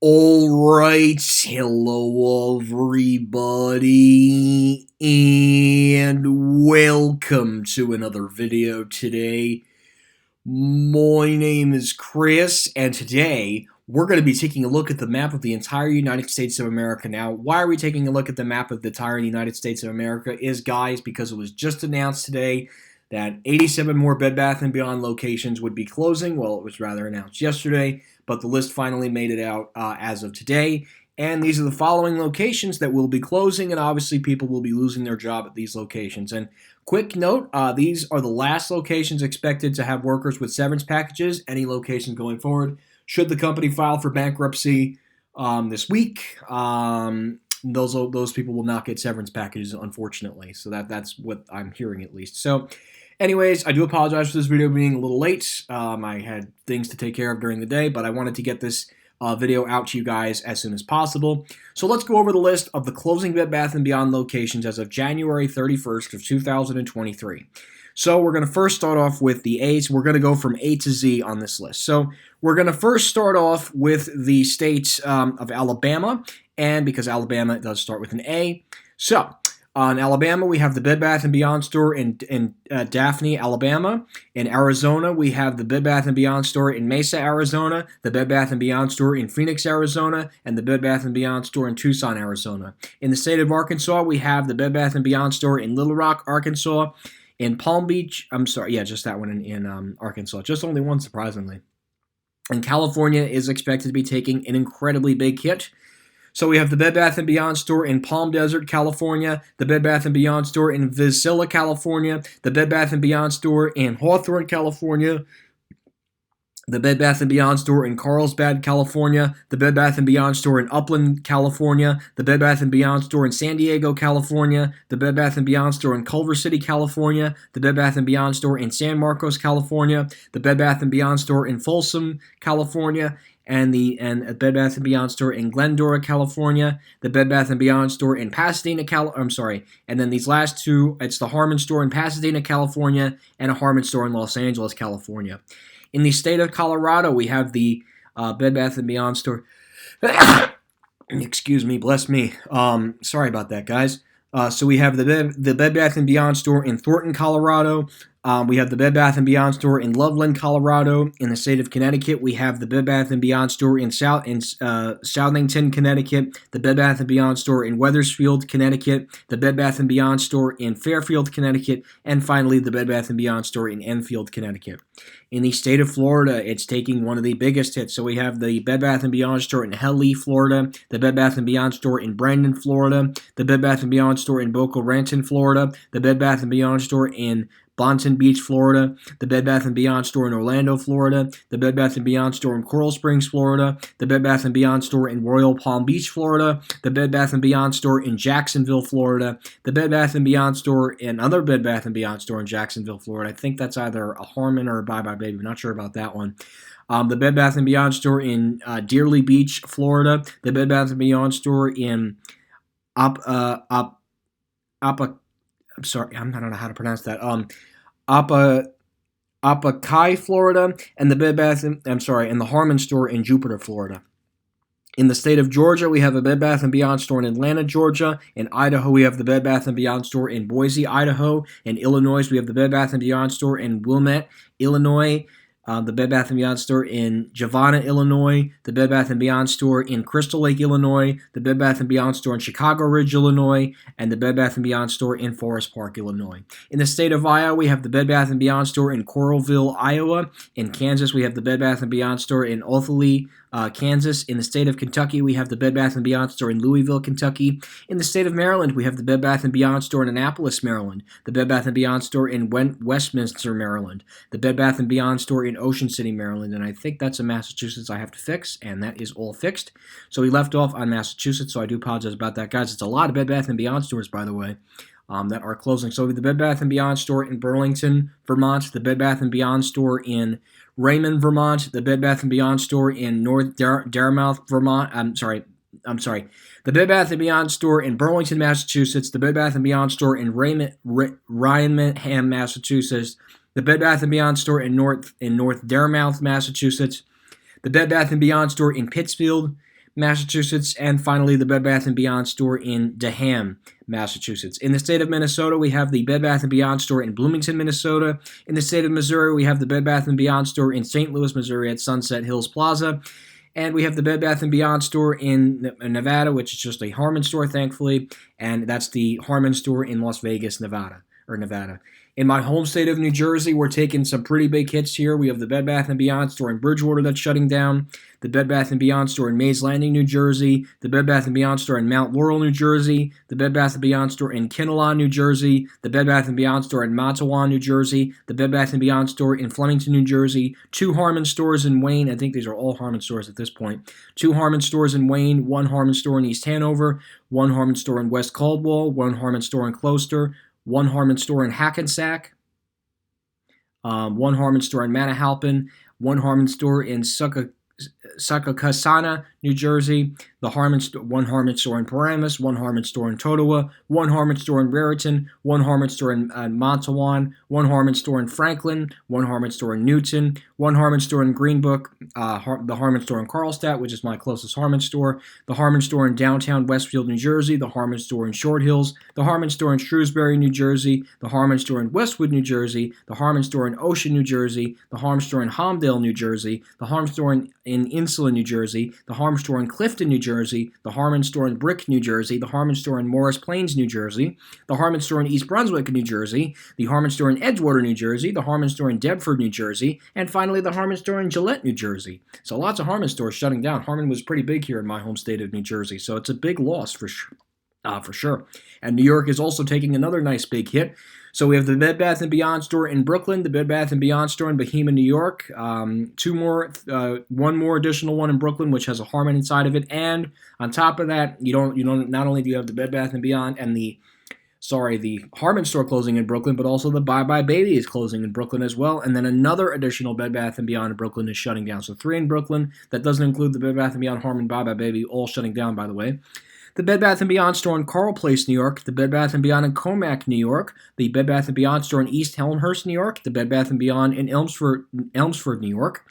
Alright, hello everybody, and welcome to another video today. My name is Chris, and today we're going to be taking a look at the map of the entire United States of America. Now, why are we taking a look at the map of the entire United States of America? Guys, because it was just announced today that 87 more Bed Bath & Beyond locations would be closing. Well, it was rather announced yesterday, but the list finally made it out as of today. And these are the following locations that will be closing, and obviously people will be losing their job at these locations. And quick note, these are the last locations expected to have workers with severance packages. Any location going forward, should the company file for bankruptcy this week, those people will not get severance packages, unfortunately. So that's what I'm hearing, at least. So anyways, I do apologize for this video being a little late. I had things to take care of during the day, but I wanted to get this video out to you guys as soon as possible. So let's go over the list of the closing Bed Bath & Beyond locations as of January 31st of 2023. So we're going to first start off with the A's. We're going to go from A to Z on this list. So we're going to first start off with the states of Alabama, and because Alabama does start with an A. So in Alabama, we have the Bed Bath & Beyond store in Daphne, Alabama. In Arizona, we have the Bed Bath & Beyond store in Mesa, Arizona, the Bed Bath & Beyond store in Phoenix, Arizona, and the Bed Bath & Beyond store in Tucson, Arizona. In the state of Arkansas, we have the Bed Bath & Beyond store in Little Rock, Arkansas. In Palm Beach, just that one in Arkansas. Just only one, surprisingly. And California is expected to be taking an incredibly big hit. So we have the Bed Bath & Beyond store in Palm Desert, California, the Bed Bath & Beyond store in Visalia, California, the Bed Bath & Beyond store in Hawthorne, California, the Bed Bath & Beyond store in Carlsbad, California, the Bed Bath & Beyond store in Upland, California, the Bed Bath & Beyond store in San Diego, California, the Bed Bath & Beyond store in Culver City, California, the Bed Bath & Beyond store in San Marcos, California, the Bed Bath & Beyond store in Folsom, California, and a Bed Bath & Beyond store in Glendora, California, the Bed Bath & Beyond store in Pasadena, and then these last two, it's the Harmon store in Pasadena, California, and a Harmon store in Los Angeles, California. In the state of Colorado, we have the Bed Bath & Beyond store. Excuse me, bless me. Sorry about that, guys. So we have the Bed Bath & Beyond store in Thornton, Colorado. We have the Bed Bath & Beyond store in Loveland, Colorado. In the state of Connecticut, we have the Bed Bath & Beyond store in Southington, Connecticut, the Bed Bath & Beyond store in Wethersfield, Connecticut, the Bed Bath & Beyond store in Fairfield, Connecticut, and finally the Bed Bath & Beyond store in Enfield, Connecticut. In the state of Florida, it's taking one of the biggest hits. So we have the Bed Bath & Beyond store in Helly, Florida, the Bed Bath & Beyond store in Brandon, Florida, the Bed Bath & Beyond store in Boca Raton, Florida, the Bed Bath & Beyond store in Boynton Beach, Florida, the Bed Bath & Beyond store in Orlando, Florida, the Bed Bath & Beyond store in Coral Springs, Florida, the Bed Bath & Beyond store in Royal Palm Beach, Florida, the Bed Bath & Beyond store in Jacksonville, Florida, the Bed Bath & Beyond store, another Bed Bath & Beyond store in Jacksonville, Florida. I think that's either a Harmon or a Bye Bye Baby. I'm not sure about that one. The Bed Bath & Beyond store in Deerly Beach, Florida, the Bed Bath & Beyond store in I'm sorry, I don't know how to pronounce that. Apakai, Florida, and the and the Harmon store in Jupiter, Florida. In the state of Georgia, we have a Bed Bath & Beyond store in Atlanta, Georgia. In Idaho, we have the Bed Bath & Beyond store in Boise, Idaho. In Illinois, we have the Bed Bath & Beyond store in Wilmette, Illinois. The Bed Bath & Beyond store in Giovanna, Illinois, the Bed Bath & Beyond store in Crystal Lake, Illinois, the Bed Bath & Beyond store in Chicago Ridge, Illinois, and the Bed Bath & Beyond store in Forest Park, Illinois. In the state of Iowa, we have the Bed Bath & Beyond store in Coralville, Iowa. In Kansas, we have the Bed Bath & Beyond store in Otheley, Kansas. In the state of Kentucky, we have the Bed Bath & Beyond store in Louisville, Kentucky. In the state of Maryland, we have the Bed Bath & Beyond store in Annapolis, Maryland, the Bed Bath & Beyond store in Westminster, Maryland, the Bed Bath & Beyond store in Ocean City, Maryland, and I think that's in Massachusetts I have to fix, and that is all fixed. So we left off on Massachusetts, so I do apologize about that, guys. It's a lot of Bed Bath & Beyond stores, by the way, that are closing. So the Bed Bath & Beyond store in Burlington, Vermont, the Bed Bath & Beyond store in Raymond, Vermont, the Bed Bath & Beyond store in North Dartmouth, Vermont. I'm sorry. The Bed Bath & Beyond store in Burlington, Massachusetts, the Bed Bath & Beyond store in Raynham, Massachusetts, the Bed Bath & Beyond store in North Dartmouth, Massachusetts, the Bed Bath & Beyond store in Pittsfield, Massachusetts, and finally the Bed Bath & Beyond store in Denham, Massachusetts. In the state of Minnesota, we have the Bed Bath & Beyond store in Bloomington, Minnesota. In the state of Missouri, we have the Bed Bath & Beyond store in St. Louis, Missouri at Sunset Hills Plaza. And we have the Bed Bath & Beyond store in Nevada, which is just a Harmon store, thankfully. And that's the Harmon store in Las Vegas, Nevada. In my home state of New Jersey, we're taking some pretty big hits here. We have the Bed Bath & Beyond store in Bridgewater that's shutting down, the Bed Bath & Beyond store in Mays Landing, New Jersey, the Bed Bath & Beyond store in Mount Laurel, New Jersey, the Bed Bath & Beyond store in Kinnelon, New Jersey, the Bed Bath & Beyond store in Matawan, New Jersey, the Bed Bath & Beyond store in Flemington, New Jersey, 2 Harmon stores in Wayne. I think these are all Harmon stores at this point. 2 Harmon stores in Wayne, 1 Harmon store in East Hanover, 1 Harmon store in West Caldwell, 1 Harmon store in Closter, 1 Harmon store in Hackensack, 1 Harmon store in Manahawkin, 1 Harmon store in Susquehanna, New Jersey, the 1 Harmon store in Paramus, 1 Harmon store in Totowa, 1 Harmon store in Raritan, 1 Harmon store in Montawan, 1 Harmon store in Franklin, 1 Harmon store in Newton, 1 Harmon store in Greenbrook, the Harmon store in Carlstadt, which is my closest Harmon store, the Harmon store in downtown Westfield, New Jersey, the Harmon store in Short Hills, the Harmon store in Shrewsbury, New Jersey, the Harmon store in Westwood, New Jersey, the Harmon store in Ocean, New Jersey, the Harmon store in Holmdel, New Jersey, the Harmon store in Insula, New Jersey, the Harmon store in Clifton, New Jersey, the Harmon store in Brick, New Jersey, the Harmon store in Morris Plains, New Jersey, the Harmon store in East Brunswick, New Jersey, the Harmon store in Edgewater, New Jersey, the Harmon store in Deptford, New Jersey, and finally the Harmon store in Gillette, New Jersey. So lots of Harmon stores shutting down. Harmon was pretty big here in my home state of New Jersey, so it's a big loss for sure. And New York is also taking another nice big hit. So we have the Bed Bath & Beyond store in Brooklyn, the Bed Bath & Beyond store in Bohemia, New York, 2 more, 1 more additional one in Brooklyn, which has a Harmon inside of it, and on top of that, not only do you have the Bed Bath & Beyond and the Harmon store closing in Brooklyn, but also the Bye Bye Baby is closing in Brooklyn as well, and then another additional Bed Bath & Beyond in Brooklyn is shutting down. So 3 in Brooklyn. That doesn't include the Bed Bath & Beyond, Harmon, Bye Bye Baby, all shutting down, by the way. The Bed Bath & Beyond store in Carl Place, New York, the Bed Bath & Beyond in Comac, New York, the Bed Bath & Beyond store in East Elmhurst, New York, the Bed Bath & Beyond in Elmsford, New York,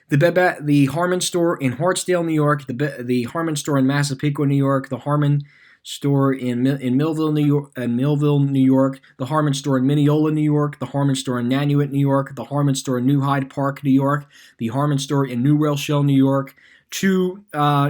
the Harmon store in Hartsdale, New York, the Harmon store in Massapequa, New York, the Harmon store in Millville, New York, the Harmon store in Mineola, New York, the Harmon store in Nanuet, New York, the Harmon store in New Hyde Park, New York, the Harmon store in New Rochelle, New York, 2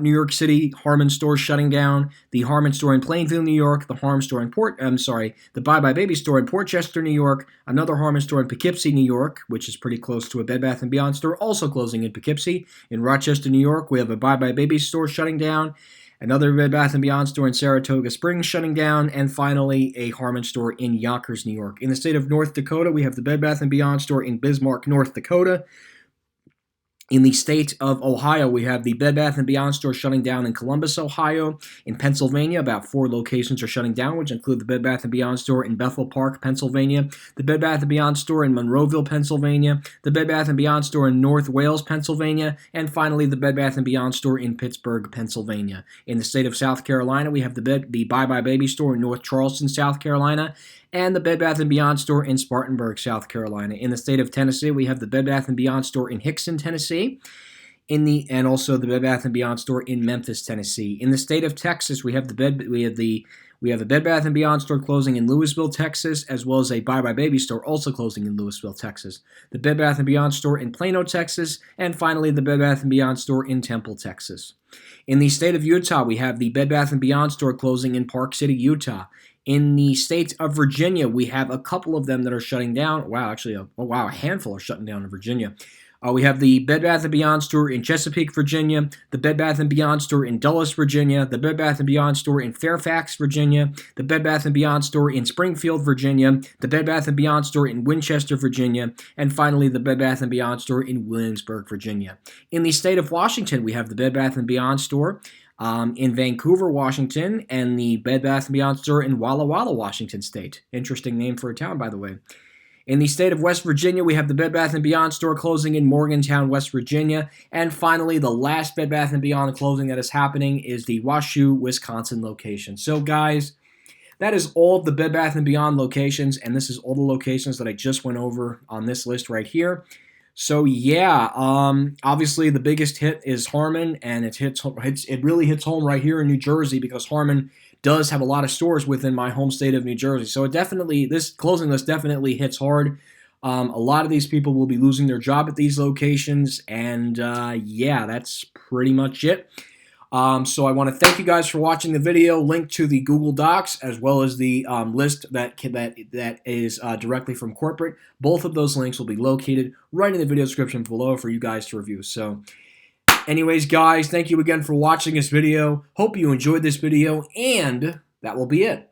New York City Harmon stores shutting down, the Harmon store in Plainville, New York, the Harmon store in the Bye Bye Baby store in Portchester, New York, another Harmon store in Poughkeepsie, New York, which is pretty close to a Bed Bath & Beyond store, also closing in Poughkeepsie. In Rochester, New York, we have a Bye Bye Baby store shutting down, another Bed Bath & Beyond store in Saratoga Springs shutting down, and finally a Harmon store in Yonkers, New York. In the state of North Dakota, we have the Bed Bath & Beyond store in Bismarck, North Dakota. In the state of Ohio, we have the Bed Bath & Beyond store shutting down in Columbus, Ohio. In Pennsylvania, about 4 locations are shutting down, which include the Bed Bath & Beyond store in Bethel Park, Pennsylvania, the Bed Bath & Beyond store in Monroeville, Pennsylvania, the Bed Bath & Beyond store in North Wales, Pennsylvania, and finally the Bed Bath & Beyond store in Pittsburgh, Pennsylvania. In the state of South Carolina, we have the Bye Bye Baby store in North Charleston, South Carolina, and the Bed Bath & Beyond store in Spartanburg, South Carolina. In the state of Tennessee, we have the Bed Bath & Beyond store in Hickson, Tennessee, and also the Bed Bath & Beyond store in Memphis, Tennessee. In the state of Texas, we have the Bed Bath & Beyond store closing in Louisville, Texas, as well as a Bye Bye Baby store also closing in Louisville, Texas. The Bed Bath & Beyond store in Plano, Texas, and finally the Bed Bath & Beyond store in Temple, Texas. In the state of Utah, we have the Bed Bath & Beyond store closing in Park City, Utah. In the state of Virginia, we have a couple of them that are shutting down. Wow, actually, a handful are shutting down in Virginia. We have the Bed Bath & Beyond store in Chesapeake, Virginia, the Bed Bath & Beyond store in Dulles, Virginia, the Bed Bath & Beyond store in Fairfax, Virginia, the Bed Bath & Beyond store in Springfield, Virginia, the Bed Bath & Beyond store in Winchester, Virginia, and finally the Bed Bath & Beyond store in Williamsburg, Virginia. In the state of Washington, we have the Bed Bath & Beyond store in Vancouver, Washington, and the Bed Bath & Beyond store in Walla Walla, Washington State. Interesting name for a town, by the way. In the state of West Virginia, we have the Bed Bath & Beyond store closing in Morgantown, West Virginia. And finally, the last Bed Bath & Beyond closing that is happening is the Washoe, Wisconsin location. So, guys, that is all of the Bed Bath & Beyond locations, and this is all the locations that I just went over on this list right here. So yeah, obviously the biggest hit is Harmon, and it really hits home right here in New Jersey because Harmon does have a lot of stores within my home state of New Jersey. So this closing list definitely hits hard. A lot of these people will be losing their job at these locations, and yeah, that's pretty much it. So I want to thank you guys for watching the video. Link to the Google Docs as well as the list that is directly from corporate. Both of those links will be located right in the video description below for you guys to review. So anyways, guys, thank you again for watching this video. Hope you enjoyed this video, and that will be it.